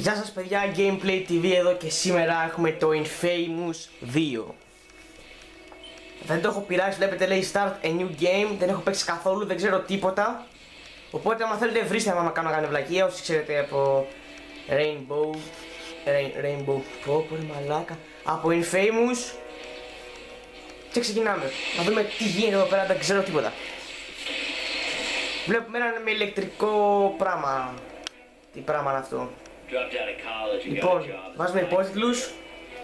Γεια σας παιδιά, Gameplay TV εδώ και σήμερα έχουμε το Infamous 2. Δεν το έχω πειράξει, βλέπετε λέει Start a new game, δεν έχω παίξει καθόλου, δεν ξέρω τίποτα. Οπότε άμα θέλετε βρίστε άμα κάνω να κάνει βλακεία, όσοι ξέρετε από Rainbow, πω ρε μαλάκα, από Infamous. Και ξεκινάμε, να δούμε τι γίνεται εδώ πέρα, δεν ξέρω τίποτα. Βλέπουμε έναν με ηλεκτρικό πράγμα. Τι πράγμα είναι αυτό? Λοιπόν, βάζουμε υπότιτλους.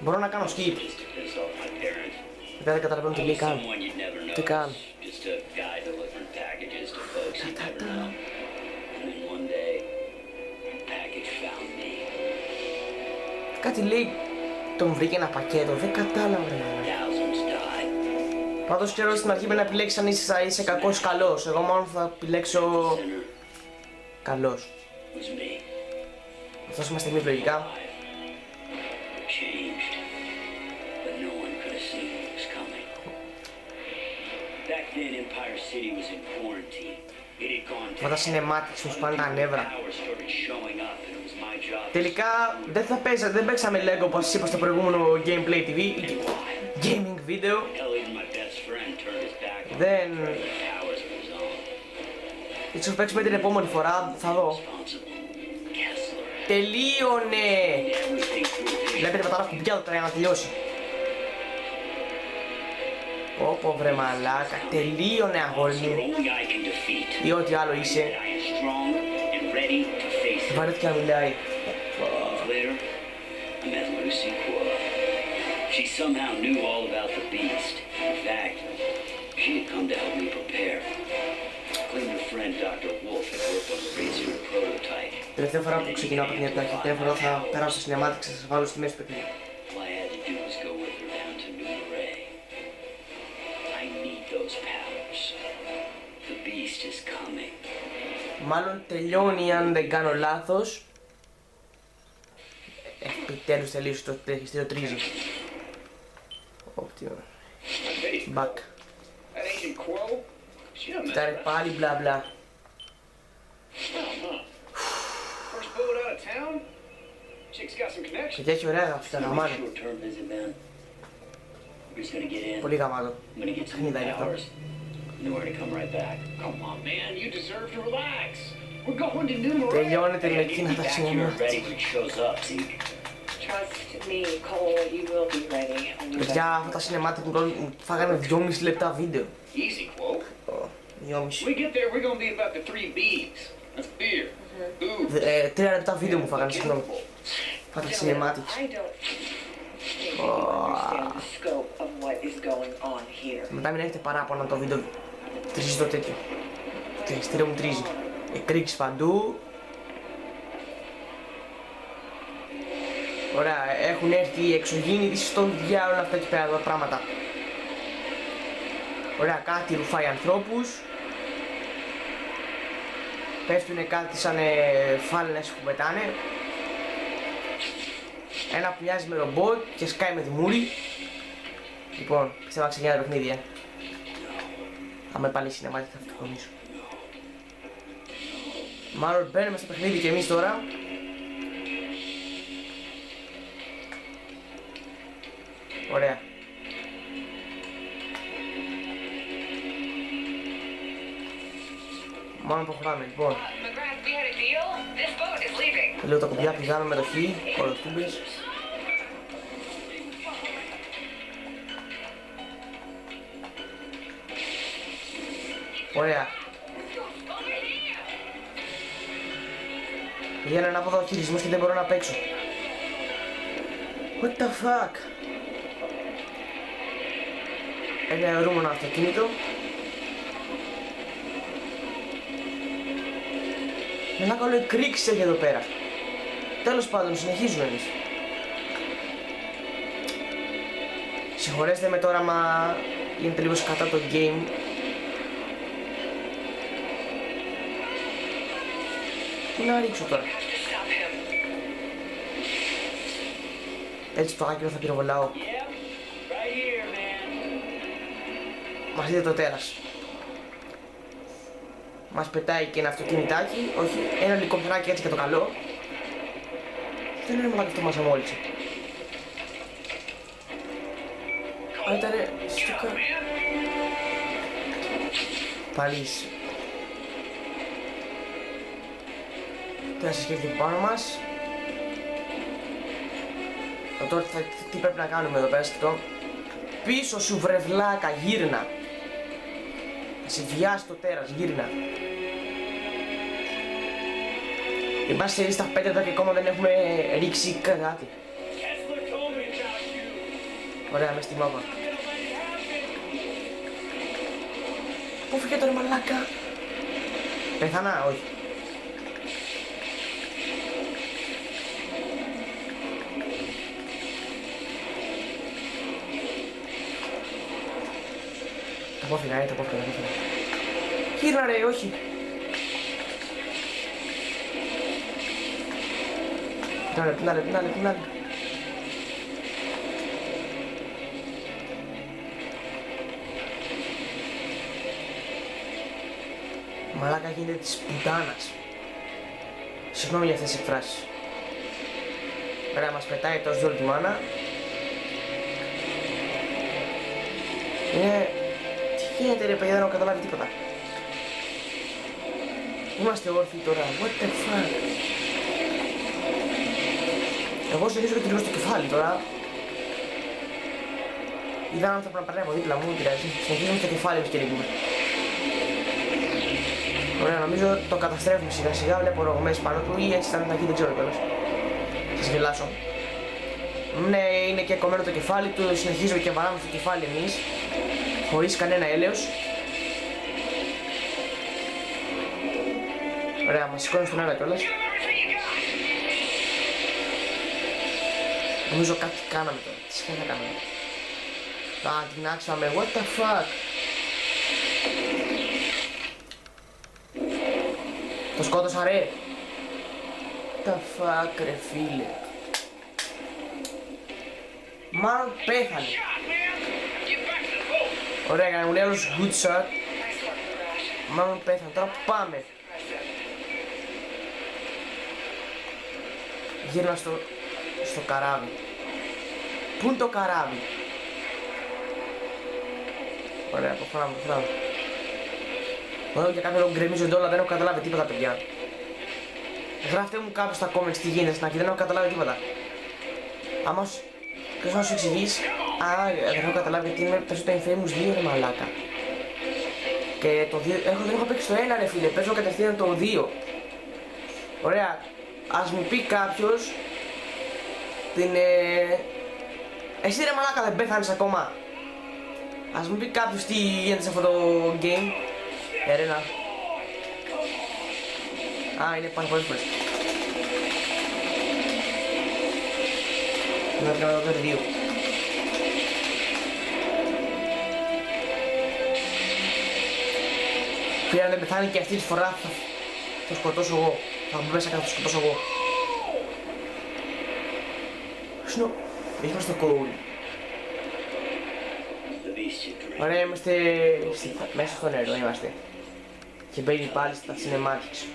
Μπορώ να κάνω skip. Δεν καταλαβαίνω τι λέει καν. Τι καν. Κάτι λέει, τον βρήκε ένα πακέτο, δεν κατάλαβα. Πάντως ξέρω στην αρχή πρέπει να επιλέξεις αν είσαι κακός ή καλός. Εγώ μόνο θα επιλέξω καλός. Αυτό είμαστε εμείς λογικά. Αυτά τα cinematics μου σπάνε τα νεύρα. Τελικά δεν παίξαμε Lego όπως σας είπα στο προηγούμενο Gameplay TV, gaming video. Έτσι θα παίξουμε την επόμενη φορά, θα δω. Τελείωνε! Βλέπετε πατάω κουμπιά του τώρα για να τελειώσει. Όπο βρε μαλάκα, τελείωνε αγόρι μου. Ή ό,τι άλλο είσαι. Βαρέθηκε να μιλάει. Τελευταία φορά που ξεκινάω από την αρχή, τελευταία φορά θα περάσω στα cinematics και θα σας βάλω στη μέση του παιχνιδιού. Μάλλον τελειώνει αν δεν κάνω λάθος. Επιτέλους τελείωσε το τεχιστήριο τρίζει. Optimo. Back. Κοιτάρε πάλι μπλα μπλα. Και έχει ωραία γραφτά γαμάτο. Πολύ γαμάτο. Παιχνίδα είναι αυτό. Τελειώνεται με εκείνα τα cinematics. Παιδιά, αυτά τα cinematics μου φάγανε 2,5 λεπτά βίντεο. 3 λεπτά βίντεο μου φάγανε, συγγνώμη. Αυτά τα cinematics. Μετά μην έχετε παράπονα το βίντεο τρίζει το τέτοιο. Το χειριστήριο μου τρίζει. Εκρήξεις παντού. Ωραία, έχουν έρθει οι εξωγήινοι στον διάολο αυτά εκεί πέρα τα πράγματα. Ωραία, κάτι ρουφάει ανθρώπους. Πέφτουνε κάτι σαν φάλαινες που πετάνε. Ένα που μοιάζει με ρομπότ και σκάει με δημούρι. Λοιπόν, πιστεύω να ξεκινάει το παιχνίδι, άμα πάλι cinematics θα αυτοκομίσω. Μάλλον μπαίνουμε στο παιχνίδι και εμείς τώρα. Ωραία. Μάλλον προχωράμε, λοιπόν. Λέω τα κουμπιά, πηδάμε μετοχή, κολοτούμπες. Ωραία. Για έναν ανάποδο χειρισμός και δεν μπορώ να παίξω. What the fuck? Ένα αιωρούμενο αυτοκίνητο. Ένα καλό εκρήξη έχει εδώ πέρα. Τέλος πάντων, συνεχίζουμε εμείς. Συγχωρέστε με τώρα μα γίνεται λίγο κατά το game. Τι να ρίξω τώρα? Έτσι το άκυρο θα πυροβολάω. Μας δείτε το τέρας. Μας πετάει και ένα αυτοκινητάκι, όχι, ένα ελικόπτεράκι έτσι για το καλό. Δεν είναι μαλάκα αυτό μας αμόλυσε. Α, ήτανε στικά. Παλής. Τώρα συσκευθεί πάνω μας. Τώρα τι πρέπει να κάνουμε εδώ πέρα σκητό. Πίσω σου βρεβλάκα, γύρνα. Θα σε βιάσει το τέρας, γύρνα. Εν πάση σε στα 5 λεπτά και ακόμα δεν έχουμε ρίξει κάτι. Ωραία, μες στη μάπα. Πού φύγε τώρα μαλάκα. Πεθανά, όχι. Τα απόφυγα, τα απόφυγα. Γύρνα ρε, όχι. Την άλλη. Μαλάκα γίνεται της πουτάνας. Συγγνώμη για αυτές τις εκφράσεις. Ωραία, μας πετάει τόσο δόλου τη μάνα. Τι γίνεται ρε παιδιά, δεν έχω καταλάβει τίποτα. Είμαστε όρθιοι τώρα, what the fuck. Εγώ συνεχίζω και τριγώ στο κεφάλι τώρα. Είδα έναν άνθρωπο να περνάει από δίπλα μου, δεν πειράζει. Συνεχίζουμε στο κεφάλι μας και λείπουμε. Ωραία, νομίζω το καταστρέφουμε σιγά σιγά, βλέπω ρογμές πάνω του ή έτσι ήταν τα εκεί, δεν ξέρω κιόλας. Σας γελάσω. Ναι, είναι και κομμένο το κεφάλι του, συνεχίζουμε και βαράμε στο κεφάλι εμείς. Χωρίς κανένα έλεος. Ωραία, μας σηκώνει στον αέρα κιόλας. Νομίζω κάτι κάναμε τώρα, τι σχέδια κάναμε. Α, την άξαμε, what the fuck. Το σκότωσα ρε. What the fuck ρε φίλε. Μάλλον πέθανε. Ωραία, έκανε μου λέει άλλος good shot. Μάλλον πέθανε, τώρα πάμε. Γύρνα στο καράβι. Πού είναι το καράβι? Ωραία, προχωράμε. Εδώ για κάποιο λόγο γκρεμίζονται όλα, δεν έχω καταλάβει τίποτα παιδιά. Γράφτε μου κάπου στα comments τι γίνεται στην αρχή, δεν έχω καταλάβει τίποτα. Άμα ποιος να σου εξηγήσει, δεν έχω καταλάβει γιατί είμαι παίζω το Infamous 2 ρε μαλάκα. Και το 2, δεν έχω παίξει το 1 ρε φίλε, παίζω κατευθείαν το 2. Ωραία, ας μου πει κάποιος εσύ ρε μαλάκα δεν πέθανες ακόμα. Ας μου πει κάποιος τι γίνεται σε αυτό το game. Ερένα. Είναι πάρα πολλές φορές. Να κάνω το 2. Φίλε, αν δεν πεθάνει και αυτή τη φορά θα σκοτώσω εγώ. Θα μπω μέσα και θα το σκοτώσω εγώ. Είμαστε στο code. Ωραία, είμαστε μέσα στο νερό είμαστε. Και μπαίνει πάλι στα cinematics.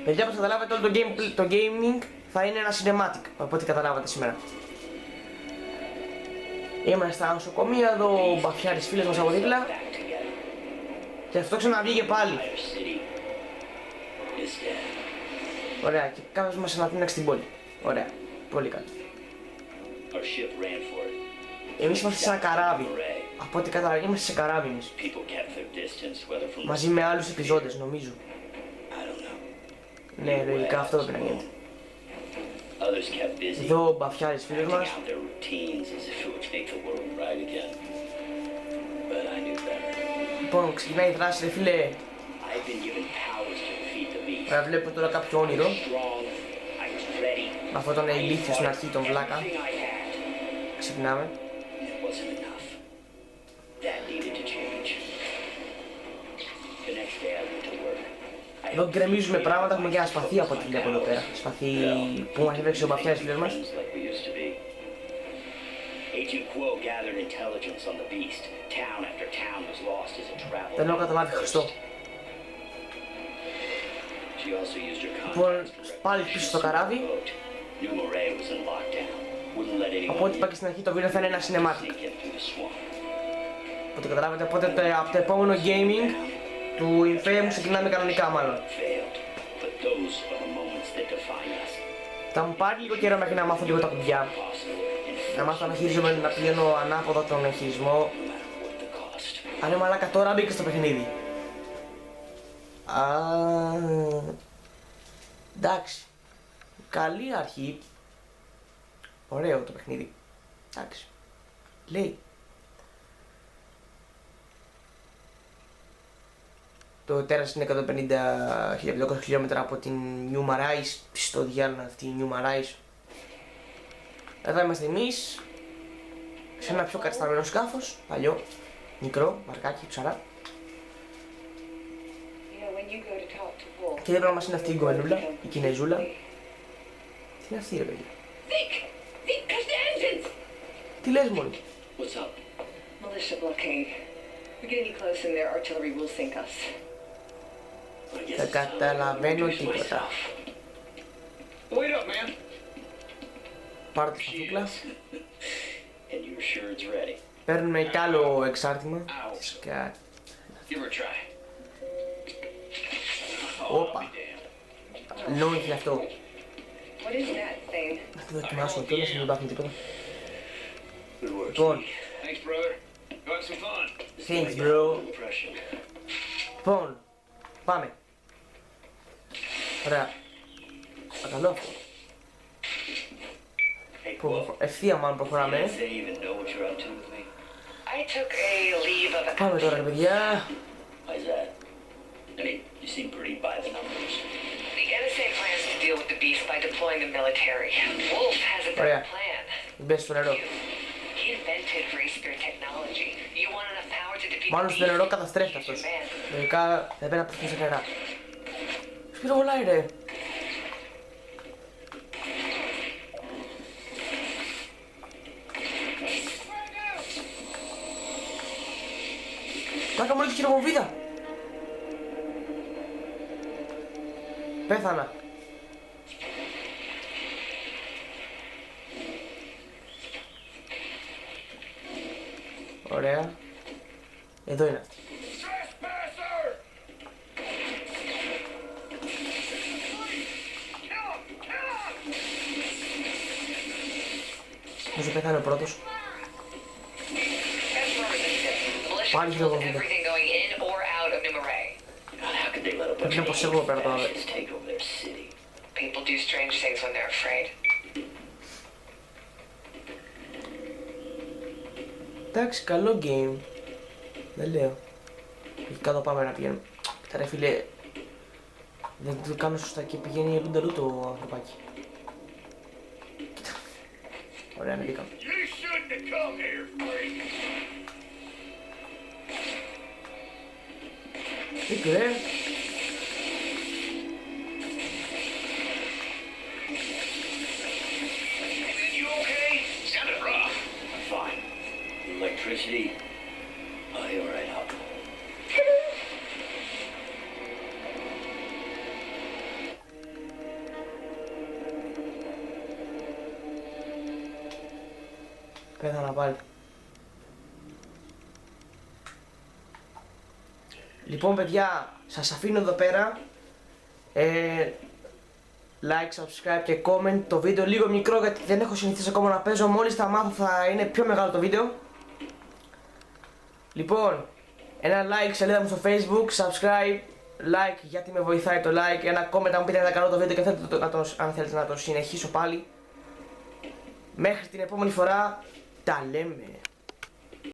Παιδιά, όπως καταλάβατε όλο το gaming θα είναι ένα cinematic, από ό,τι καταλάβατε σήμερα. Είμαστε στα νοσοκομεία, εδώ ο Μπαφιάρης φίλος μας από δίπλα. Και αυτό ξαναβγήκε πάλι. Ωραία, και κάποιος μας ανατείναξε στην πόλη. Ωραία, πολύ καλό. Εμείς είμαστε σε ένα καράβι. Από ό,τι καταλαβαίνω είμαστε σε καράβι εμείς. Μαζί με άλλους επιζώντες νομίζω. Ναι, λογικά αυτό πρέπει να γίνεται. Εδώ ο Μπαφιάρης φίλος μας. Λοιπόν, ξεκινάει η δράση ρε φίλε. Ωραία, βλέπω τώρα κάποιο όνειρο. Με αυτόν τον ηλίθιο στην αρχή, τον βλάκα. Ξυπνάμε. Εδώ γκρεμίζουμε πράγματα, έχουμε και ένα σπαθί από ό,τι βλέπω εδώ πέρα. Σπαθί που μας έπαιξε ο Μπαφιάρης φίλος μας. Δεν έχω καταλάβει Χριστό. Λοιπόν, πάλι πίσω στο καράβι. Οπότε είπα και στην αρχή το βίντεο θα είναι ένα cinematic. Οπότε καταλάβετε, οπότε από το επόμενο gaming του Infamous ξεκινάμε κανονικά μάλλον. Θα μου πάρει λίγο καιρό μέχρι να μάθω λίγο τα κουμπιά. Να μάθω να χειρίζομαι, να πηγαίνω ανάποδα τον εγχειρισμό. Αλλά μαλάκα τώρα μπήκα στο παιχνίδι. Εντάξει. Καλή αρχή. Ωραίο το παιχνίδι. Εντάξει. Λέει. Το τέρας είναι 150.000 χιλιόμετρα από την New Marais. Στο διάλογο αυτή η New Marais. Εδώ είμαστε εμείς. Σε ένα πιο κατεστραμμένο σκάφος. Παλιό. Μικρό. Βαρκάκι. Ψαρά. Και δίπλα μας είναι αυτή η γκομενούλα. Η Κινεζούλα. Τι είναι αυτή ρε παιδί. Τι λες μόλι. Δεν καταλαβαίνω τίποτα. Πάρω τη σταφούκλα. Παίρνουμε κι άλλο εξάρτημα. Όπα. Λόγχει αυτό. Να το δοκιμάσουμε κιόλας, μην υπάρχουν τίποτα. Λοιπόν. Thanks bro. Λοιπόν. Πάμε. Ωραία. Καλό αυτό. Ευθεία μάλλον προχωράμε. Πάμε τώρα παιδιά. Ωραία. Μπες στο νερό. Μάλλον στο νερό καταστρέφεται αυτός. Λογικά δεν πρέπει να πέφτει σε νερά. Σπυροβολάει ρε. Κάκα μόλις χειροβομβίδα. Πέθανα. Ωραία. Εδώ είναι αυτή. Νομίζω πέθανε ο πρώτος. Πάλι χειροβομβίδα. Πρέπει να προσέχω πέρα τώρα. Εντάξει, καλό game. Δεν λέω. Εκεί κάτω πάμε να πηγαίνουμε. Κοίτα ρε φίλε. Δεν το κάνω σωστά και πηγαίνει αλλού το ανθρωπάκι. Κοίτα. Ωραία, ανεβήκαμε. Τι ρε. Electricity. Oh, you're right out. Πέθανα πάλι. Λοιπόν παιδιά, σας αφήνω εδώ πέρα. Like, subscribe και comment. Το βίντεο λίγο μικρό γιατί δεν έχω συνηθίσει ακόμα να παίζω. Μόλις τα μάθω θα είναι πιο μεγάλο το βίντεο. Λοιπόν, ένα like σελίδα μου στο Facebook, subscribe, like γιατί με βοηθάει το like, ένα comment αν μου πείτε να κάνω το βίντεο και αν θέλετε να το συνεχίσω πάλι. Μέχρι την επόμενη φορά, τα λέμε.